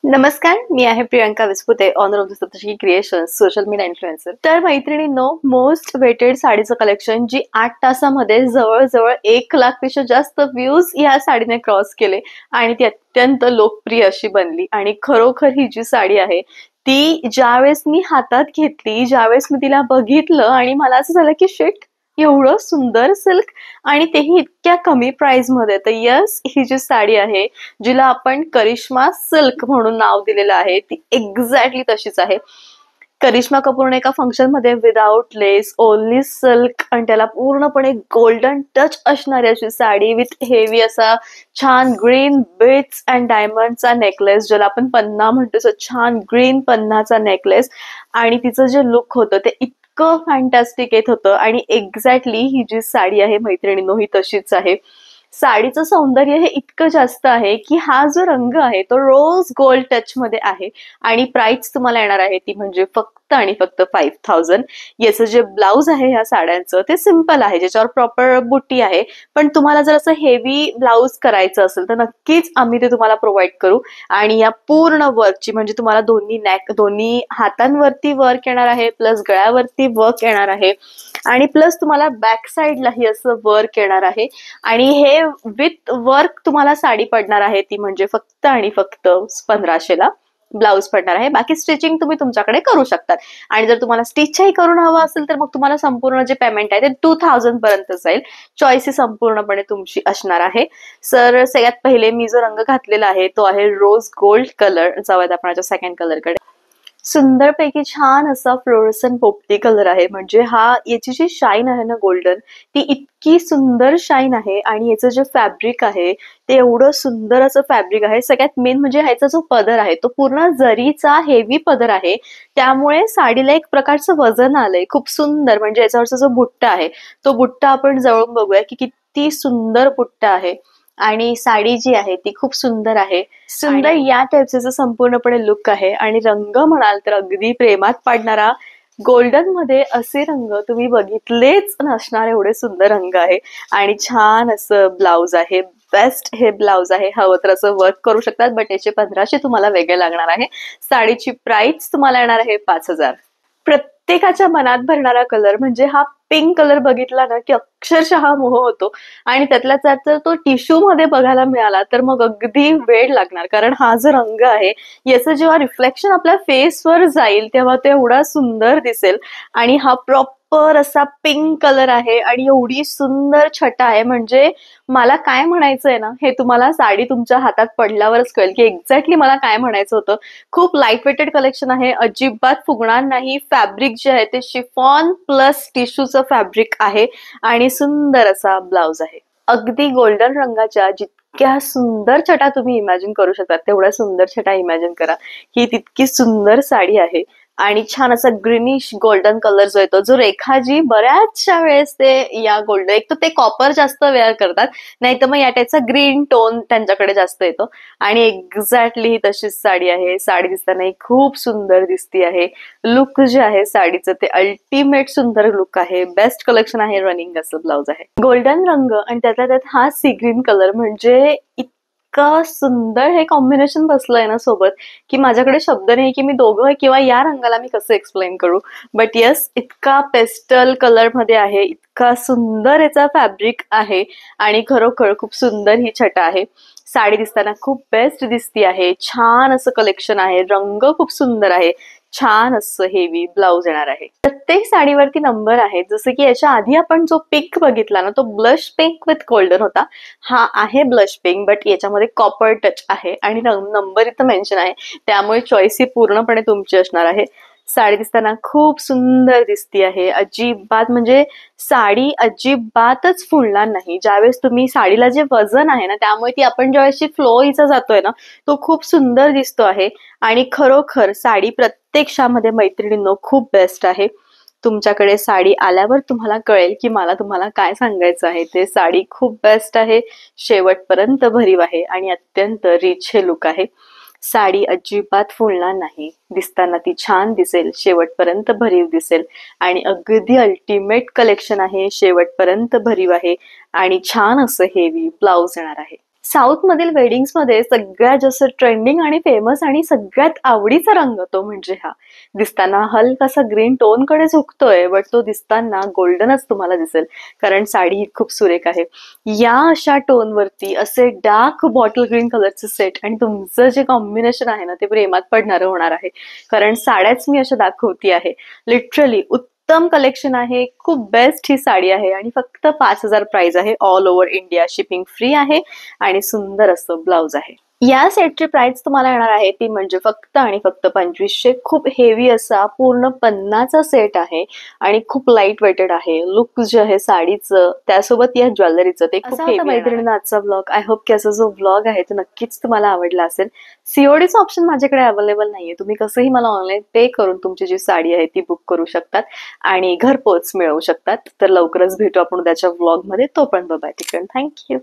नमस्कार, मी आहे Priyanka Vispute, owner of the Saptashrungi creations, social media influencer. तर मैत्रिणींनो, मोस्ट वेटेड साडीचं कलेक्शन जी 8 तासामध्ये जवळ-जवळ 1,00,000 पेक्षा जास्त व्ह्यूज या साडीने क्रॉस केले आणि ती अत्यंत लोकप्रिय अशी बनली. आणि खरोखर ही जी साडी आहे ती ज्यावेळेस मी हातात घेतली, ज्यावेळेस मी तिला बघितलं आणि मला असं झालं की शिट, एवढं सुंदर सिल्क आणि तेही इतक्या कमी प्राइस मध्ये. तर यस, ही जी साडी आहे जिला आपण करिश्मा सिल्क म्हणून नाव दिलेलं आहे ती एक्झॅक्टली तशीच आहे. करिश्मा कपूरने एका फंक्शन मध्ये विदाउट लेस ओनली सिल्क आणि त्याला पूर्णपणे गोल्डन टच असणारी अशी साडी विथ हेवी असा छान ग्रीन बीट्स अँड डायमंडचा नेकलेस, ज्याला आपण पन्ना म्हणतो, छान ग्रीन पन्नाचा नेकलेस. आणि तिचं जे लुक होतं ते इतकं फॅन्टॅस्टिक येत होतं आणि एक्झॅक्टली ही जी साडी आहे मैत्रिणींनो ही तशीच आहे. साडीचं सौंदर्य हे इतकं जास्त आहे की हा जो रंग आहे तो रोज गोल्ड टच मध्ये आहे आणि प्राइस तुम्हाला येणार आहे ती म्हणजे फक्त आणि फक्त 5,000. याचं जे ब्लाउज आहे ह्या साड्यांचं ते सिंपल आहे, ज्याच्यावर प्रॉपर बुट्टी आहे. पण तुम्हाला जर असं हेवी ब्लाउज करायचं असेल तर नक्कीच आम्ही ते तुम्हाला प्रोव्हाइड करू. आणि या पूर्ण वर्कची म्हणजे तुम्हाला दोन्ही हातांवरती वर्क येणार आहे, प्लस गळ्यावरती वर्क येणार आहे आणि प्लस तुम्हाला बॅक साईडलाही असं वर्क येणार आहे. आणि हे विथ वर्क तुम्हाला साडी पडणार आहे ती म्हणजे फक्त आणि फक्त 1,500ला ब्लाउज पडणार आहे. बाकी स्टिचिंग तुम्ही तुमच्याकडे करू शकतात. आणि जर तुम्हाला स्टिचही करून हवं असेल तर मग तुम्हाला संपूर्ण जे पेमेंट आहे ते 2,000 पर्यंत जाईल. चॉईस ही संपूर्णपणे तुमची असणार आहे. सर, सगळ्यात पहिले मी जो रंग घातलेला आहे तो आहे रोज गोल्ड कलर. जाऊयात आपण सेकंड कलरकडे. सुंदरपैकी छान असा फ्लोरोसन पोपटी कलर आहे. म्हणजे याची जी शाईन आहे ना गोल्डन, ती इतकी सुंदर शाईन आहे. आणि याचं जे फॅब्रिक आहे ते एवढं सुंदर असं फॅब्रिक आहे. सगळ्यात मेन म्हणजे ह्याचा जो पदर आहे तो पूर्ण जरीचा हेवी पदर आहे, त्यामुळे साडीला एक प्रकारचं वजन आलंय. खूप सुंदर. म्हणजे याच्यावरचा जो बुट्टा आहे तो बुट्टा आपण जवळून बघूया की किती सुंदर बुट्टा आहे. आणि साडी जी आहे ती खूप सुंदर आहे. सुंदर या टाईपचा संपूर्णपणे लुक आहे. आणि रंग म्हणाल तर अगदी प्रेमात पाडणारा गोल्डन मध्ये असे रंग तुम्ही बघितलेच नसणार एवढे सुंदर रंग आहे. आणि छान असं ब्लाउज आहे, बेस्ट हे ब्लाउज आहे. हवं तर असं वर्क करू शकतात, बट याचे 1,500 तुम्हाला वेगळे लागणार आहे. साडीची प्राइस तुम्हाला येणार आहे 5,000. प्रत्येकाच्या मनात भरणारा कलर म्हणजे हा पिंक कलर बघितला ना की अक्षरशः मोह होतो. आणि त्यातल्या त्यात जर तो टिश्यू मध्ये बघायला मिळाला तर मग अगदी वेळ लागणार. कारण हा जो रंग आहे याचं जेव्हा रिफ्लेक्शन आपल्या फेसवर जाईल तेव्हा ते एवढा सुंदर दिसेल. आणि हा प्रॉपर असा पिंक कलर आहे आणि एवढी सुंदर छटा आहे. म्हणजे मला काय म्हणायचंय ना हे तुम्हाला साडी तुमच्या हातात पडल्यावरच कळेल की एक्झॅक्टली मला काय म्हणायचं होतं. खूप लाईट वेटेड कलेक्शन आहे, अजिबात फुगणार नाही. फॅब्रिक जे आहे ते शिफॉन प्लस टिश्यूचं फॅब्रिक आहे आणि सुंदर असा ब्लाउज आहे. अगदी गोल्डन रंगाच्या जितक्या सुंदर छटा तुम्ही इमॅजिन करू शकता तेवढ्या सुंदर छटा इमॅजिन करा. ही तितकी सुंदर साडी आहे. आणि छान असा ग्रीनिश गोल्डन कलर जो येतो, जो रेखाजी बऱ्याचशा वेळेस ते या गोल्डन, एक तर ते कॉपर जास्त वेअर करतात, नाही तर मग या टाईपचा ग्रीन टोन त्यांच्याकडे जास्त येतो. आणि एक्झॅक्टली ही तशीच साडी आहे. साडी दिसताना खूप सुंदर दिसती आहे. लुक जे आहे साडीचं ते अल्टिमेट सुंदर लुक आहे. बेस्ट कलेक्शन आहे. रनिंग असं ब्लाउज आहे. गोल्डन रंग आणि त्यातल्या त्यात हा सी ग्रीन कलर म्हणजे इतका सुंदर हे कॉम्बिनेशन बसलंय ना सोबत की माझ्याकडे शब्द नाही की मी दोघं किंवा या रंगाला मी कसं एक्सप्लेन करू. बट येस, इतका पेस्टल कलर मध्ये आहे, इतका सुंदर याचा फॅब्रिक आहे आणि खरोखर खूप सुंदर ही छटा आहे. साडी दिसताना खूप बेस्ट दिसती आहे. छान असं कलेक्शन आहे. रंग खूप सुंदर आहे. छान असं हेवी ब्लाउज येणार आहे. प्रत्येक साडीवरती नंबर आहे. जसं की याच्या आधी आपण जो पिंक बघितला ना तो ब्लश पिंक विथ गोल्डन होता. हा आहे ब्लश पिंक, बट याच्यामध्ये कॉपर टच आहे आणि नंबर इथं मेन्शन आहे, त्यामुळे चॉईस ही पूर्णपणे तुमची असणार आहे. साडी दिसताना खूप सुंदर दिसती आहे. अजिबात म्हणजे साडी अजिबातच फुलणार नाही. ज्यावेळेस तुम्ही साडीला जे वजन आहे ना त्यामुळे ती आपण ज्यावेळेस फ्लो हिचा जातोय ना तो खूप सुंदर दिसतो आहे. आणि खरोखर साडी प्रत्यक्षामध्ये मैत्रिणींनो खूप बेस्ट आहे. तुमच्याकडे साडी आल्यावर तुम्हाला कळेल की मला तुम्हाला काय सांगायचं आहे ते. साडी खूप बेस्ट आहे, शेवटपर्यंत भरीव आहे आणि अत्यंत रिच हे लुक आहे. साडी अजिबात फुलणार नाही. दिसताना ती छान दिसेल, शेवटपर्यंत भरीव दिसेल आणि अगदी अल्टिमेट कलेक्शन आहे. शेवटपर्यंत भरीव आहे आणि छान असं हेवी ब्लाउज येणार आहे. साऊथ मधील वेडिंग्स मध्ये सगळ्यात जास्त ट्रेंडिंग आणि फेमस आणि सगळ्यात आवडीचा रंग तो म्हणजे हा. दिसताना हलकासा ग्रीन टोन कडे झुकतोय, बट तो दिसताना गोल्डनच तुम्हाला दिसेल, कारण साडी ही खूप सुरेख आहे. या अशा टोन वरती असे डार्क बॉटल ग्रीन कलरचे सेट आणि तुमचं जे कॉम्बिनेशन आहे ना, ते प्रेमात पडणारं होणार आहे. कारण साड्याच मी अशा दाखवती आहे. लिटरली उत्तम कलेक्शन आहे, खूप बेस्ट ही साडी आहे आणि फक्त 5,000 प्राइस आहे. All over India shipping free आहे आणि सुंदर असं ब्लाउज आहे. या सेटची प्राइस तुम्हाला येणार आहे ती म्हणजे फक्त आणि फक्त 2500. खूप हेवी असा पूर्ण पन्नाचा सेट आहे आणि खूप लाईट वेटेड आहे. लुक जे आहे साडीचं त्यासोबत या ज्वेलरीचं ते खूप हेवी. मैत्रिणींनो, आजचा ब्लॉग आय होप की असा जो ब्लॉग आहे तो नक्कीच तुम्हाला आवडला असेल. सीओडीचं ऑप्शन माझ्याकडे अवेलेबल नाहीये. तुम्ही कसंही मला ऑनलाईन पे करून तुमची जी साडी आहे ती बुक करू शकतात आणि घरपोच मिळवू शकतात. तर लवकरच भेटू आपण उद्याच्या ब्लॉग मध्ये. तोपर्यंत बाय, टिकन, थँक्यू.